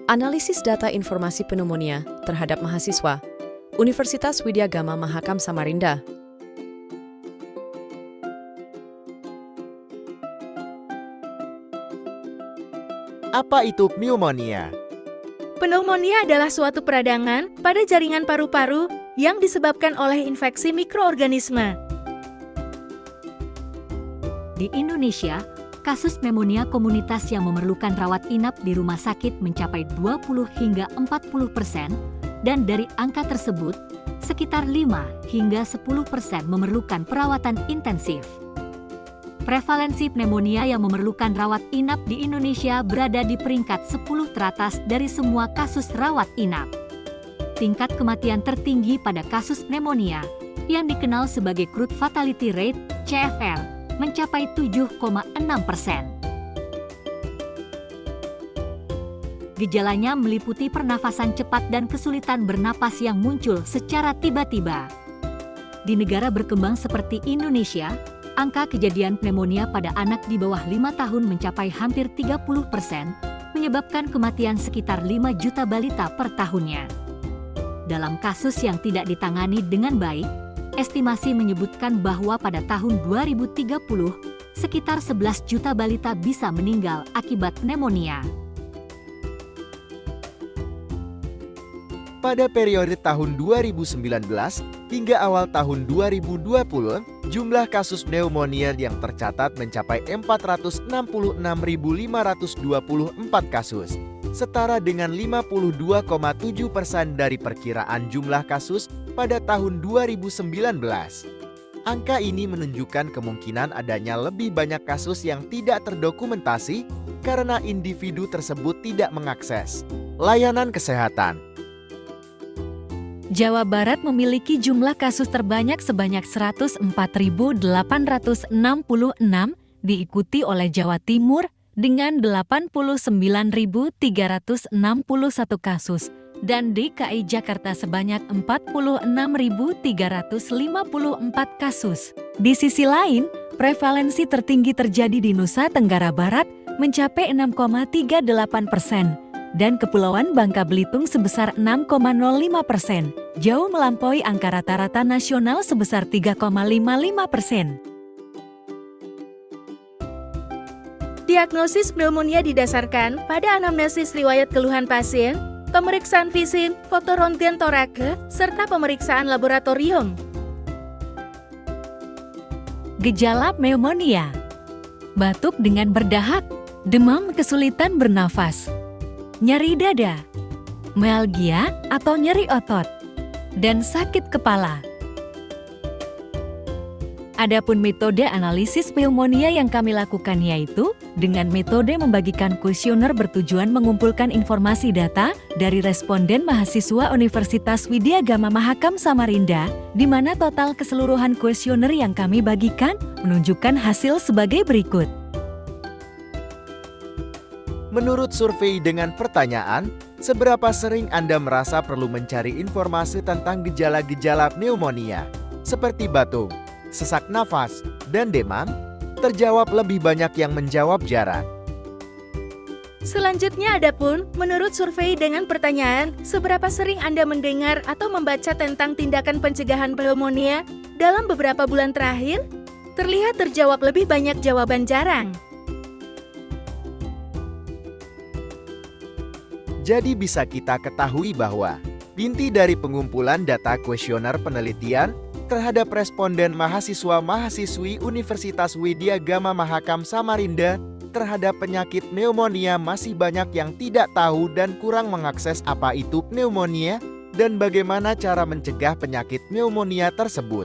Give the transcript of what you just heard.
Analisis data informasi pneumonia terhadap mahasiswa Universitas Widya Gama Mahakam Samarinda. Apa itu pneumonia? Pneumonia adalah suatu peradangan pada jaringan paru-paru yang disebabkan oleh infeksi mikroorganisme. Di Indonesia, kasus pneumonia komunitas yang memerlukan rawat inap di rumah sakit mencapai 20 hingga 40%, dan dari angka tersebut, sekitar 5 hingga 10% memerlukan perawatan intensif. Prevalensi pneumonia yang memerlukan rawat inap di Indonesia berada di peringkat 10 teratas dari semua kasus rawat inap. Tingkat kematian tertinggi pada kasus pneumonia, yang dikenal sebagai crude fatality rate (CFR), mencapai 7,6%. Gejalanya meliputi pernafasan cepat dan kesulitan bernapas yang muncul secara tiba-tiba. Di negara berkembang seperti Indonesia, angka kejadian pneumonia pada anak di bawah 5 tahun mencapai hampir 30%, menyebabkan kematian sekitar 5 juta balita per tahunnya. Dalam kasus yang tidak ditangani dengan baik, estimasi menyebutkan bahwa pada tahun 2030, sekitar 11 juta balita bisa meninggal akibat pneumonia. Pada periode tahun 2019 hingga awal tahun 2020, jumlah kasus pneumonia yang tercatat mencapai 466.524 kasus, setara dengan 52,7% dari perkiraan jumlah kasus pada tahun 2019. Angka ini menunjukkan kemungkinan adanya lebih banyak kasus yang tidak terdokumentasi karena individu tersebut tidak mengakses layanan kesehatan. Jawa Barat memiliki jumlah kasus terbanyak sebanyak 104.866, diikuti oleh Jawa Timur dengan 89.361 kasus, dan DKI Jakarta sebanyak 46.354 kasus. Di sisi lain, prevalensi tertinggi terjadi di Nusa Tenggara Barat mencapai 6,38%. Dan Kepulauan Bangka Belitung sebesar 6,05%, jauh melampaui angka rata-rata nasional sebesar 3,55%. Diagnosis pneumonia didasarkan pada anamnesis riwayat keluhan pasien, pemeriksaan fisik, foto röntgen torake, serta pemeriksaan laboratorium. Gejala pneumonia: batuk dengan berdahak, demam, kesulitan bernafas, nyeri dada, mealgia atau nyeri otot, dan sakit kepala. Adapun metode analisis pneumonia yang kami lakukan yaitu dengan metode membagikan kuesioner bertujuan mengumpulkan informasi data dari responden mahasiswa Universitas Widya Gama Mahakam Samarinda, di mana total keseluruhan kuesioner yang kami bagikan menunjukkan hasil sebagai berikut. Menurut survei dengan pertanyaan, seberapa sering Anda merasa perlu mencari informasi tentang gejala-gejala pneumonia, seperti batuk, sesak nafas, dan demam? Terjawab lebih banyak yang menjawab jarang. Selanjutnya adapun, menurut survei dengan pertanyaan, seberapa sering Anda mendengar atau membaca tentang tindakan pencegahan pneumonia dalam beberapa bulan terakhir? Terlihat terjawab lebih banyak jawaban jarang. Jadi bisa kita ketahui bahwa inti dari pengumpulan data kuesioner penelitian terhadap responden mahasiswa-mahasiswi Universitas Widya Gama Mahakam Samarinda terhadap penyakit pneumonia masih banyak yang tidak tahu dan kurang mengakses apa itu pneumonia dan bagaimana cara mencegah penyakit pneumonia tersebut.